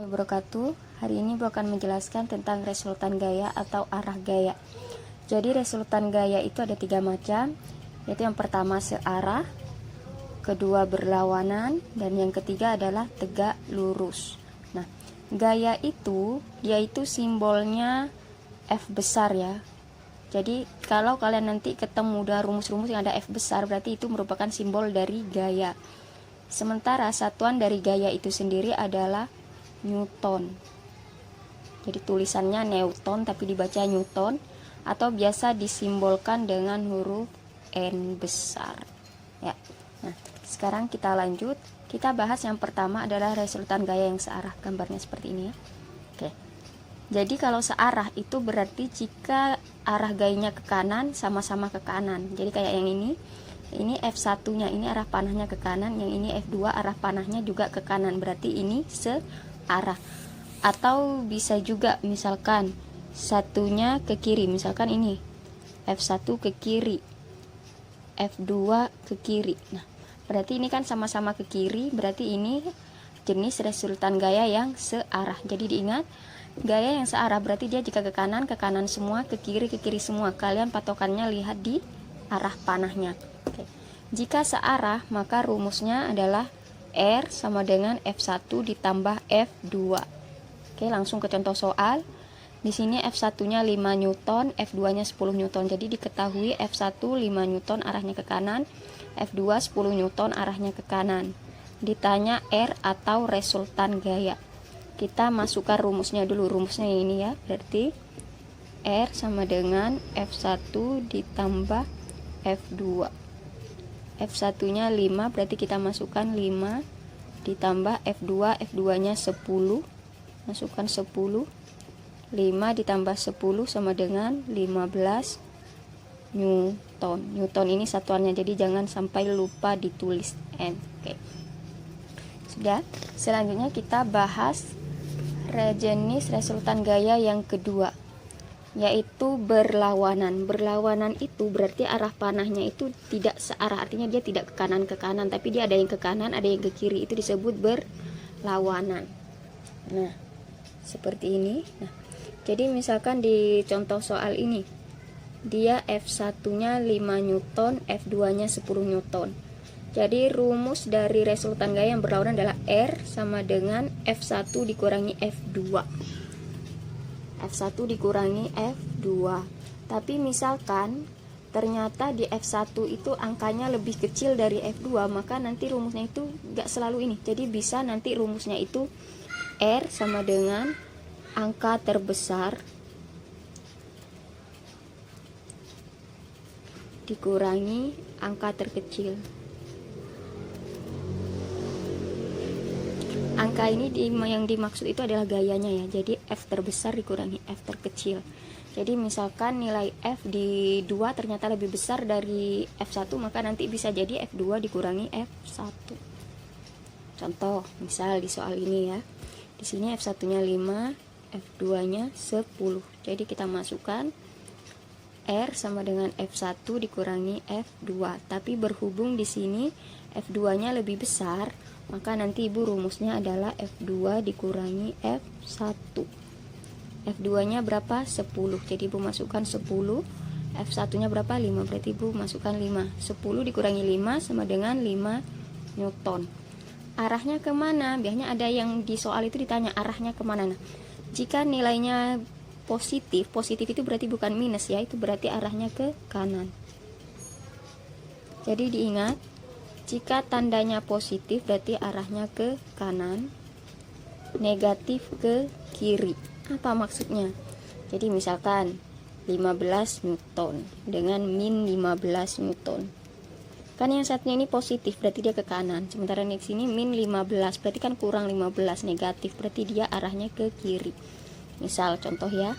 wabarakatuh. Hari ini Bu akan menjelaskan tentang resultan gaya atau arah gaya. Jadi resultan gaya itu ada 3 macam, yaitu yang pertama searah, kedua berlawanan, dan yang ketiga adalah tegak lurus. Nah, gaya itu yaitu simbolnya F besar ya. Jadi kalau kalian nanti ketemu dengan rumus-rumus yang ada F besar, berarti itu merupakan simbol dari gaya. Sementara satuan dari gaya itu sendiri adalah Newton. Jadi tulisannya Newton tapi dibaca Newton, atau biasa disimbolkan dengan huruf N besar. Ya. Nah, sekarang kita lanjut. Kita bahas yang pertama adalah resultan gaya yang searah. Gambarnya seperti ini ya. Oke. Jadi kalau searah itu berarti jika arah gayanya ke kanan sama-sama ke kanan. Jadi kayak yang ini F1-nya, ini arah panahnya ke kanan, yang ini F2 arah panahnya juga ke kanan. Berarti ini searah. Atau bisa juga misalkan satunya ke kiri, misalkan ini F1 ke kiri, F2 ke kiri. Nah, berarti ini kan sama-sama ke kiri, berarti ini jenis resultan gaya yang searah. Jadi diingat, gaya yang searah berarti dia jika ke kanan semua, ke kiri semua. Kalian patokannya lihat di arah panahnya. Oke. Jika searah, maka rumusnya adalah R sama dengan F1 ditambah F2. Oke, langsung ke contoh soal. Di sini F1-nya 5 Newton, F2-nya 10 Newton. Jadi diketahui F1 5 Newton arahnya ke kanan, F2 10 Newton arahnya ke kanan. Ditanya R atau resultan gaya. Kita masukkan rumusnya dulu. Rumusnya ini ya. Berarti R sama dengan F1 ditambah F2. F1-nya 5, berarti kita masukkan 5 ditambah F2, F2-nya 10. Masukkan 10, 5 ditambah 10 sama dengan 15 Newton. Newton ini satuannya, jadi jangan sampai lupa ditulis N. Oke. Sudah. Selanjutnya kita bahas jenis resultan gaya yang kedua, yaitu berlawanan. Berlawanan itu berarti arah panahnya itu tidak searah, artinya dia tidak ke kanan, tapi dia ada yang ke kanan, ada yang ke kiri. Itu disebut berlawanan. Nah, seperti ini. Nah, jadi misalkan di contoh soal ini, dia F1-nya 5 Newton, F2-nya 10 Newton. Jadi rumus dari resultan gaya yang berlawanan adalah R sama dengan F1 dikurangi F2. F1 dikurangi F2. Tapi misalkan ternyata di F1 itu angkanya lebih kecil dari F2, maka nanti rumusnya itu gak selalu ini. Jadi bisa nanti rumusnya itu R sama dengan angka terbesar dikurangi angka terkecil. Angka ini yang dimaksud itu adalah gayanya ya. Jadi F terbesar dikurangi F terkecil. Jadi misalkan nilai F di 2 ternyata lebih besar dari F1, maka nanti bisa jadi F2 dikurangi F1. Contoh, misal di soal ini ya. Di sini F1-nya 5, F2-nya 10. Jadi kita masukkan R sama dengan F1 dikurangi F2. Tapi berhubung di sini F2-nya lebih besar, maka nanti Ibu rumusnya adalah F2 dikurangi F1. F2-nya berapa? 10. Jadi Ibu masukkan 10. F1-nya berapa? 5. Berarti Ibu masukkan 5. 10 dikurangi 5 sama dengan 5 Newton. Arahnya kemana? Biasanya ada yang di soal itu ditanya arahnya kemana. Nah, jika nilainya positif itu berarti bukan minus ya, itu berarti arahnya ke kanan. Jadi diingat, jika tandanya positif berarti arahnya ke kanan, negatif ke kiri. Apa maksudnya? Jadi misalkan 15 Newton dengan min 15 Newton. Kan yang satunya ini positif, berarti dia ke kanan. Sementara di sini min 15, berarti kan kurang 15, negatif, berarti dia arahnya ke kiri. Misal contoh ya,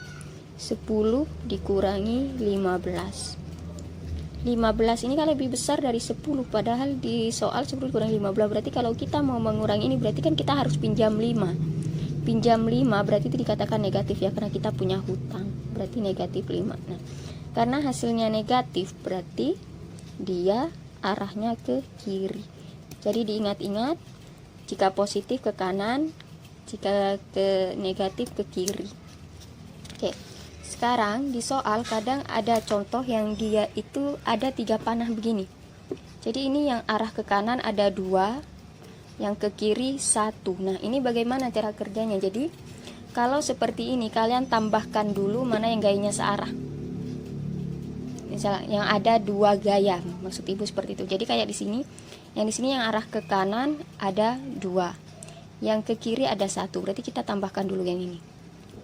10 dikurangi 15. 15 ini kan lebih besar dari 10, padahal di soal 10 dikurangi 15. Berarti kalau kita mau mengurangi ini, berarti kan kita harus pinjam 5. Pinjam 5 berarti itu dikatakan negatif ya, karena kita punya hutang. Berarti negatif 5. Nah, karena hasilnya negatif, berarti dia arahnya ke kiri. Jadi diingat-ingat, jika positif ke kanan, jika ke negatif ke kiri. Oke, sekarang di soal kadang ada contoh yang dia itu ada 3 panah begini. Jadi ini yang arah ke kanan ada 2, yang ke kiri 1. Nah, ini bagaimana cara kerjanya? Jadi kalau seperti ini kalian tambahkan dulu mana yang gayanya searah. Misalnya yang ada 2 gaya, maksud ibu seperti itu. Jadi kayak di sini yang arah ke kanan ada 2, yang ke kiri ada 1. Berarti kita tambahkan dulu yang ini.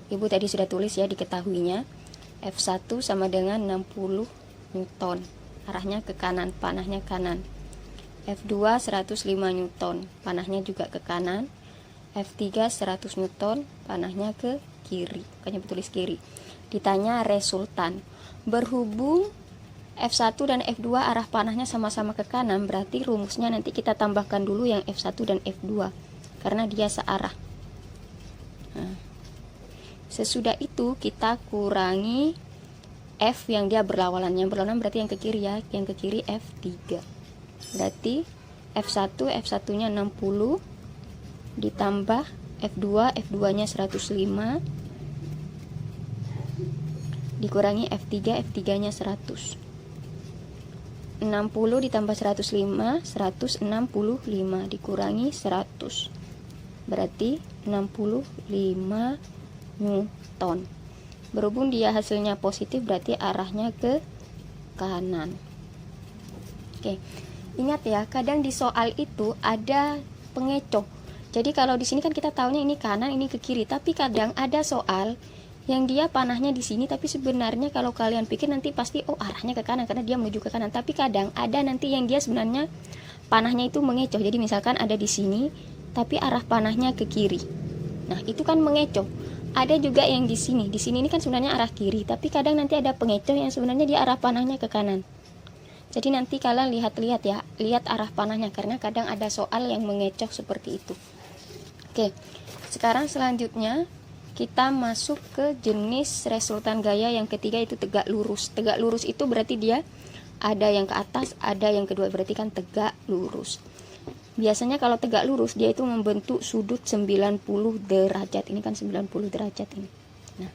Ibu tadi sudah tulis ya, diketahuinya F1 sama dengan 60 Newton, arahnya ke kanan, panahnya kanan. F2 105 Newton, panahnya juga ke kanan. F3 100 Newton, panahnya ke kiri, makanya tulis kiri. Ditanya resultan. Berhubung F1 dan F2 arah panahnya sama-sama ke kanan, berarti rumusnya nanti kita tambahkan dulu yang F1 dan F2 karena dia searah. Nah, sesudah itu kita kurangi F yang dia berlawanan. Yang berlawanan berarti yang ke kiri ya, yang ke kiri F3. Berarti F1 nya 60 ditambah F2 nya 105 dikurangi F3 nya 100. 60 ditambah 105 165 dikurangi 100, berarti 65 Newton. Berhubung dia hasilnya positif berarti arahnya ke kanan. Oke, ingat ya, kadang di soal itu ada pengecoh. Jadi kalau di sini kan kita tahunya ini kanan, ini ke kiri, tapi kadang ada soal yang dia panahnya di sini, tapi sebenarnya kalau kalian pikir nanti pasti arahnya ke kanan karena dia menuju ke kanan. Tapi kadang ada nanti yang dia sebenarnya panahnya itu mengecoh. Jadi misalkan ada di sini, tapi arah panahnya ke kiri. Nah, itu kan mengecoh. Ada juga yang di sini ini kan sebenarnya arah kiri, tapi kadang nanti ada pengecoh yang sebenarnya dia arah panahnya ke kanan. Jadi nanti kalian lihat ya, lihat arah panahnya karena kadang ada soal yang mengecoh seperti itu. Oke, sekarang selanjutnya kita masuk ke jenis resultan gaya yang ketiga, itu tegak lurus. Tegak lurus itu berarti dia ada yang ke atas, ada yang kedua, berarti kan tegak lurus. Biasanya kalau tegak lurus dia itu membentuk sudut 90 derajat. Ini kan 90 derajat ini. Nah,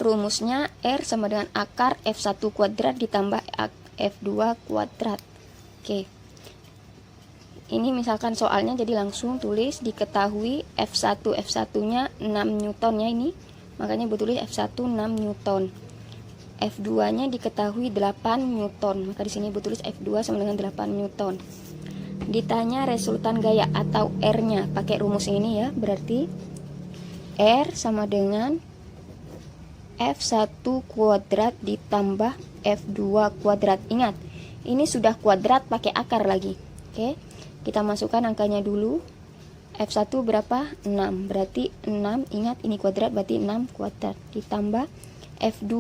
rumusnya R sama dengan akar F1 kuadrat ditambah F2 kuadrat. Oke. Ini misalkan soalnya, jadi langsung tulis diketahui F1 nya 6 Newton ya ini. Makanya betulis F1 6 Newton. F2 nya diketahui 8 Newton. Maka di sini betulis F2 sama dengan 8 Newton. Ditanya resultan gaya atau R-nya pakai rumus ini ya. Berarti R sama dengan F1 kuadrat ditambah F2 kuadrat. Ingat, ini sudah kuadrat pakai akar lagi. Oke. Kita masukkan angkanya dulu. F1 berapa? 6. Berarti 6, ingat ini kuadrat berarti 6 kuadrat. Ditambah F2.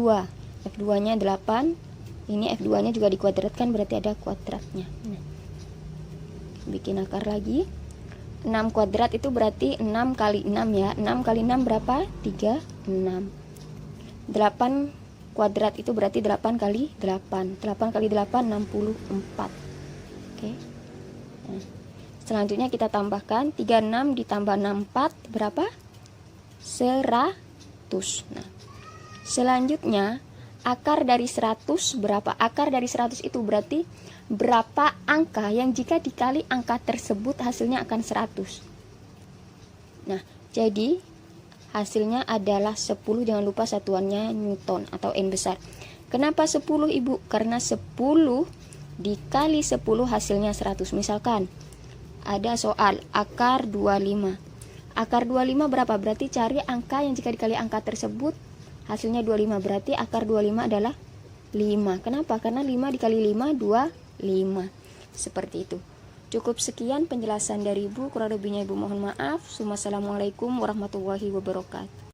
F2 nya 8. Ini F2 nya juga dikuadratkan berarti ada kuadratnya. Nah, bikin akar lagi. 6 kuadrat itu berarti 6 kali 6 ya. 6 kali 6 berapa? 36. 8 kuadrat itu berarti 8 kali 8. 8 kali 8 64. Oke. Nah, selanjutnya kita tambahkan 36 ditambah 64 berapa? 100. Nah, selanjutnya akar dari 100 berapa? Akar dari 100 itu berarti berapa angka yang jika dikali angka tersebut hasilnya akan 100. Nah, jadi hasilnya adalah 10. Jangan lupa satuannya Newton atau N besar. Kenapa 10 ibu? Karena 10 dikali 10 hasilnya 100. Misalkan ada soal akar 25. Akar 25 berapa? Berarti cari angka yang jika dikali angka tersebut hasilnya 25. Berarti akar 25 adalah 5. Kenapa? Karena 5 dikali 5 25. Seperti itu. Cukup sekian penjelasan dari Ibu. Kurang lebihnya Ibu mohon maaf. Wassalamualaikum warahmatullahi wabarakatuh.